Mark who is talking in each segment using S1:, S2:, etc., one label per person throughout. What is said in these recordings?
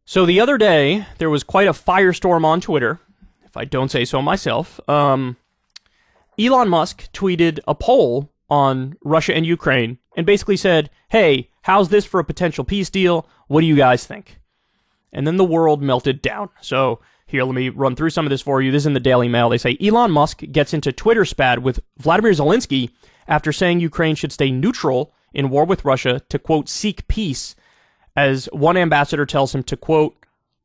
S1: So the other day, there was quite a firestorm on Twitter, if I don't say so myself. Elon Musk tweeted a poll on Russia and Ukraine and basically said, hey, how's this for a potential peace deal? What do you guys think? And then the world melted down. So here, let me run through some of this for you. This is in the Daily Mail. They say, Elon Musk gets into Twitter spat with Vladimir Zelensky after saying Ukraine should stay neutral in war with Russia to, quote, seek peace, as one ambassador tells him to, quote,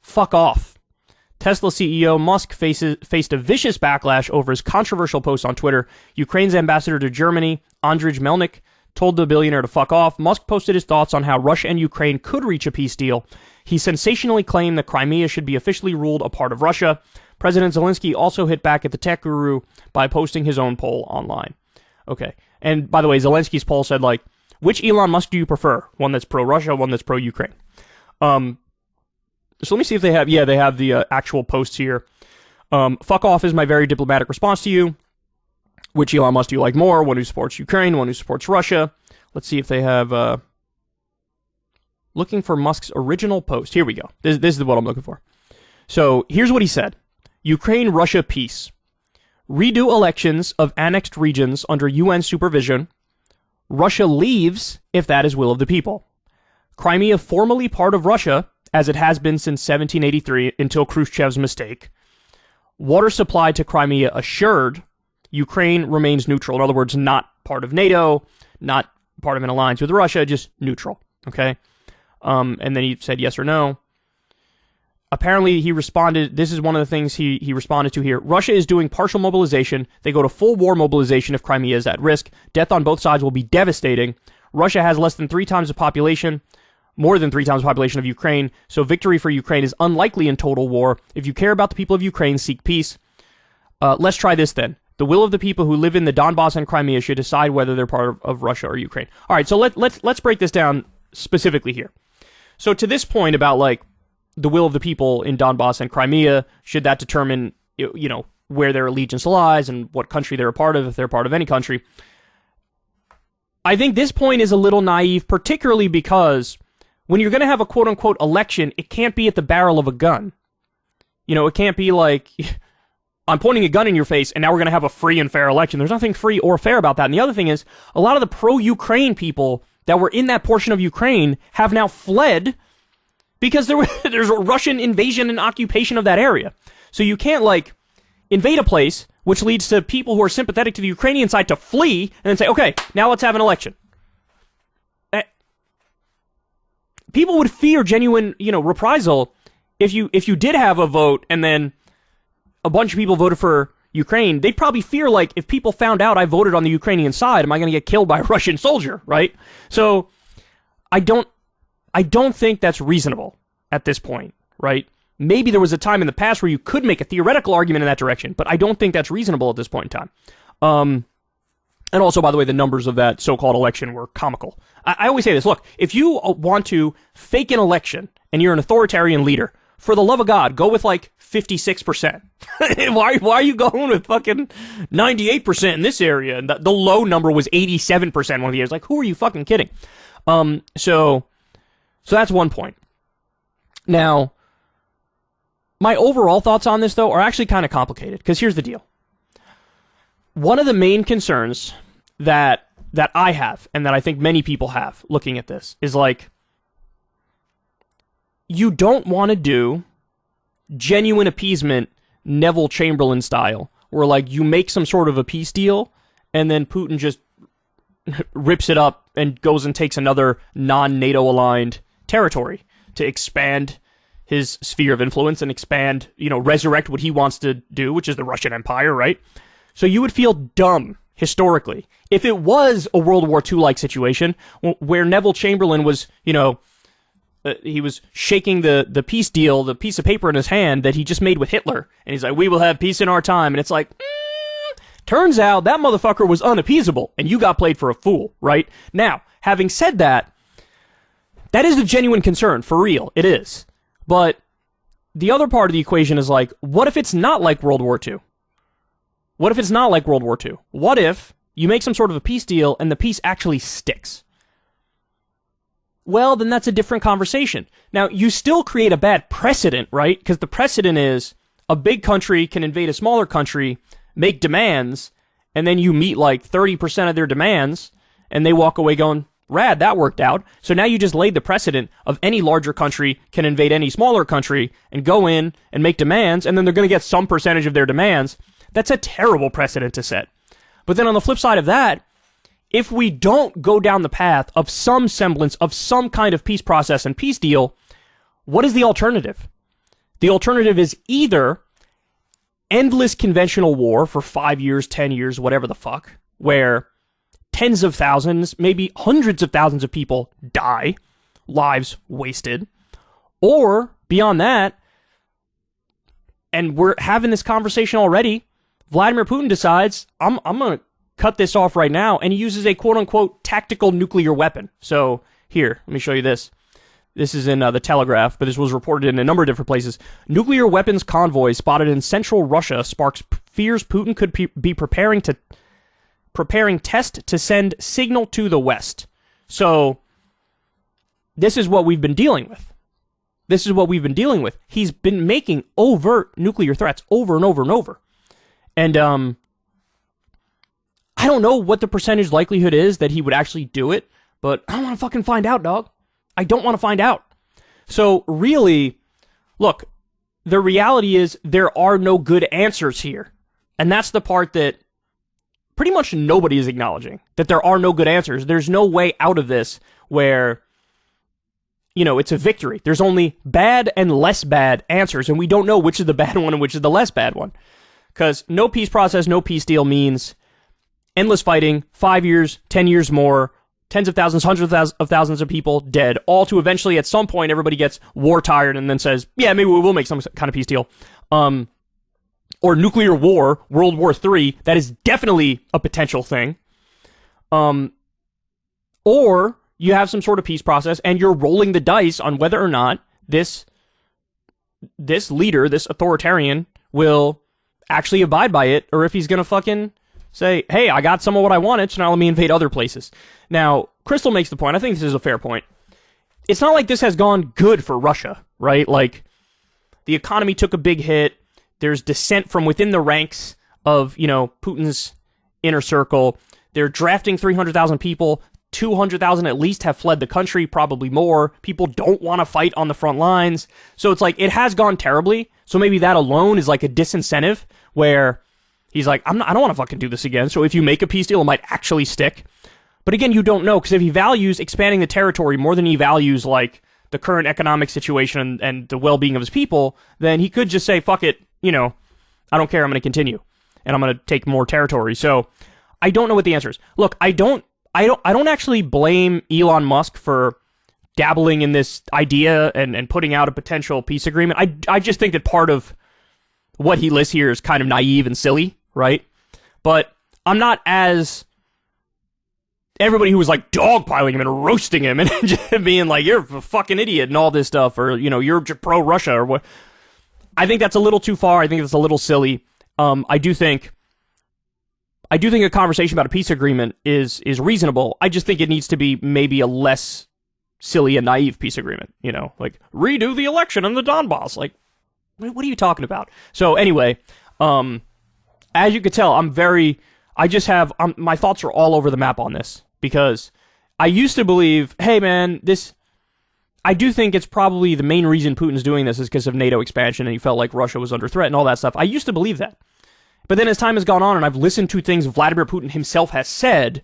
S1: fuck off. Tesla CEO Musk faced a vicious backlash over his controversial post on Twitter. Ukraine's ambassador to Germany, Andrzej Melnik, told the billionaire to fuck off. Musk posted his thoughts on how Russia and Ukraine could reach a peace deal. He sensationally claimed that Crimea should be officially ruled a part of Russia. President Zelensky also hit back at the tech guru by posting his own poll online. Okay. And by the way, Zelensky's poll said, like, which Elon Musk do you prefer? One that's pro-Russia, one that's pro-Ukraine. So let me see if they have, they have the actual posts here. Fuck off is my very diplomatic response to you. Which Elon Musk do you like more? One who supports Ukraine, one who supports Russia. Let's see if they have, looking for Musk's original post. Here we go. This is what I'm looking for. So here's what he said. Ukraine-Russia peace. Redo elections of annexed regions under UN supervision. Russia leaves if that is will of the people. Crimea formally part of Russia, as it has been since 1783 until Khrushchev's mistake. Water supply to Crimea assured. Ukraine remains neutral. In other words, not part of NATO, not part of an alliance with Russia, just neutral. Okay? And then he said yes or no. Apparently, he responded, this is one of the things he responded to here. Russia is doing partial mobilization. They go to full war mobilization if Crimea is at risk. Death on both sides will be devastating. Russia has less than 3 times the population, more than 3 times the population of Ukraine, so victory for Ukraine is unlikely in total war. If you care about the people of Ukraine, seek peace. Let's try this then. The will of the people who live in the Donbass and Crimea should decide whether they're part of Russia or Ukraine. All right, so let's break this down specifically here. So to this point about, like, the will of the people in Donbass and Crimea, should that determine, where their allegiance lies and what country they're a part of, if they're part of any country. I think this point is a little naive, particularly because when you're going to have a quote-unquote election, it can't be at the barrel of a gun. It can't be like, I'm pointing a gun in your face, and now we're going to have a free and fair election. There's nothing free or fair about that. And the other thing is, a lot of the pro-Ukraine people that were in that portion of Ukraine have now fled because there's a Russian invasion and occupation of that area. So you can't, like, invade a place, which leads to people who are sympathetic to the Ukrainian side to flee, and then say, okay, now let's have an election. People would fear genuine, reprisal if you did have a vote and then a bunch of people voted for Ukraine. They'd probably fear, like, if people found out I voted on the Ukrainian side, am I going to get killed by a Russian soldier, right? So I don't think that's reasonable at this point, right? Maybe there was a time in the past where you could make a theoretical argument in that direction, but I don't think that's reasonable at this point in time. And also, by the way, the numbers of that so-called election were comical. I always say this, look, if you want to fake an election and you're an authoritarian leader, for the love of God, go with like 56%. Why are you going with fucking 98% in this area? And the low number was 87% one of the years. Like, who are you fucking kidding? So that's one point. Now, my overall thoughts on this, though, are actually kind of complicated, because here's the deal. One of the main concerns that I have, and that I think many people have looking at this, is like, you don't want to do genuine appeasement Neville Chamberlain style, where like you make some sort of a peace deal, and then Putin just rips it up and goes and takes another non-NATO aligned territory to expand his sphere of influence and expand, resurrect what he wants to do, which is the Russian Empire, right? So you would feel dumb, historically, if it was a World War II-like situation where Neville Chamberlain was, he was shaking the peace deal, the piece of paper in his hand that he just made with Hitler, and he's like, we will have peace in our time, and it's like, turns out that motherfucker was unappeasable, and you got played for a fool, right? Now, having said that, that is a genuine concern, for real, it is. But the other part of the equation is like, what if it's not like World War II? What if it's not like World War II? What if you make some sort of a peace deal and the peace actually sticks? well, then that's a different conversation. Now, you still create a bad precedent, right? Because the precedent is a big country can invade a smaller country, make demands, and then you meet like 30% of their demands, and they walk away going, rad, that worked out. So now you just laid the precedent of any larger country can invade any smaller country and go in and make demands, and then they're going to get some percentage of their demands. That's a terrible precedent to set. But then on the flip side of that, if we don't go down the path of some semblance of some kind of peace process and peace deal, what is the alternative? The alternative is either endless conventional war for 5 years, 10 years, whatever the fuck, where tens of thousands, maybe hundreds of thousands of people die, lives wasted, or beyond that, and we're having this conversation already, Vladimir Putin decides, I'm going to cut this off right now, and he uses a quote-unquote tactical nuclear weapon. So, here, let me show you this. This is in the Telegraph, but this was reported in a number of different places. Nuclear weapons convoy spotted in central Russia sparks fears Putin could be preparing test to send signal to the West. So, this is what we've been dealing with. He's been making overt nuclear threats over and over and over. And, I don't know what the percentage likelihood is that he would actually do it, but I don't want to fucking find out, dog. I don't want to find out. So, really, look, the reality is there are no good answers here. And that's the part that pretty much nobody is acknowledging, that there are no good answers. There's no way out of this where, you know, it's a victory. There's only bad and less bad answers, and we don't know which is the bad one and which is the less bad one. Because no peace process, no peace deal means endless fighting, 5 years, 10 years more, tens of thousands, hundreds of thousands of people dead, all to eventually at some point everybody gets war tired and then says, yeah, maybe we will make some kind of peace deal. Or nuclear war, World War III, that is definitely a potential thing. Or you have some sort of peace process and you're rolling the dice on whether or not this leader, this authoritarian, will actually abide by it, or if he's gonna fucking say, hey, I got some of what I wanted, so now let me invade other places. Now, Crystal makes the point, I think this is a fair point. It's not like this has gone good for Russia, right? Like, the economy took a big hit, there's dissent from within the ranks of, you know, Putin's inner circle, they're drafting 300,000 people, 200,000 at least have fled the country, probably more, people don't want to fight on the front lines, so it's like, it has gone terribly, so maybe that alone is like a disincentive, where he's like, I don't want to fucking do this again, so if you make a peace deal, it might actually stick. But again, you don't know, because if he values expanding the territory more than he values, like, the current economic situation and the well-being of his people, then he could just say, fuck it, you know, I don't care, I'm going to continue, and I'm going to take more territory. So, I don't know what the answer is. Look, I don't actually blame Elon Musk for dabbling in this idea and putting out a potential peace agreement. I just think that part of what he lists here is kind of naive and silly, right? But I'm not as everybody who was like dogpiling him and roasting him and just being like, you're a fucking idiot and all this stuff, or, you know, you're pro-Russia or what. I think that's a little too far. I think it's a little silly. I do think a conversation about a peace agreement is reasonable. I just think it needs to be maybe a less silly and naive peace agreement, you know, like redo the election in the Donbass. Like, what are you talking about? So anyway, as you could tell, my thoughts are all over the map on this, because I used to believe, hey man, I do think it's probably the main reason Putin's doing this is because of NATO expansion and he felt like Russia was under threat and all that stuff. I used to believe that. But then as time has gone on and I've listened to things Vladimir Putin himself has said,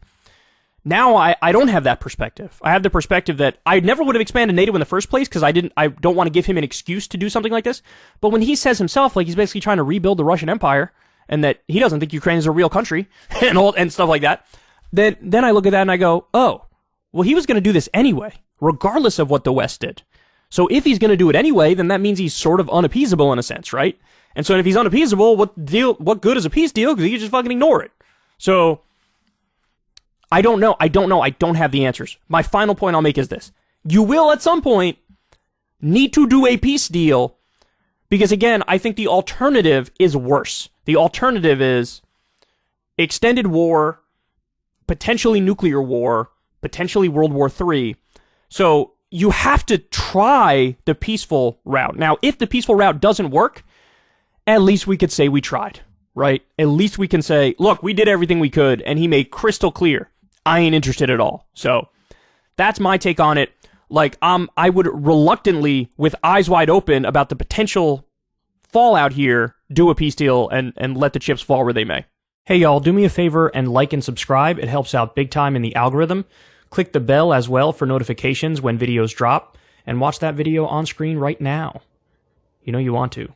S1: now I don't have that perspective. I have the perspective that I never would have expanded NATO in the first place because I don't want to give him an excuse to do something like this. But when he says himself, like, he's basically trying to rebuild the Russian Empire and that he doesn't think Ukraine is a real country and stuff like that, then I look at that and I go, oh, well, he was going to do this anyway, regardless of what the West did. So if he's going to do it anyway, then that means he's sort of unappeasable in a sense, right? And so if he's unappeasable, what good is a peace deal? Because he can just fucking ignore it. So I don't know. I don't have the answers. My final point I'll make is this. You will, at some point, need to do a peace deal because, again, I think the alternative is worse. The alternative is extended war, potentially nuclear war, potentially World War III, So you have to try the peaceful route. Now, if the peaceful route doesn't work, at least we could say we tried, right? At least we can say, look, we did everything we could, and he made crystal clear, I ain't interested at all. So that's my take on it. Like, I would reluctantly, with eyes wide open about the potential fallout here, do a peace deal and let the chips fall where they may. Hey y'all, do me a favor and like and subscribe. It helps out big time in the algorithm. Click the bell as well for notifications when videos drop, and watch that video on screen right now. You know you want to.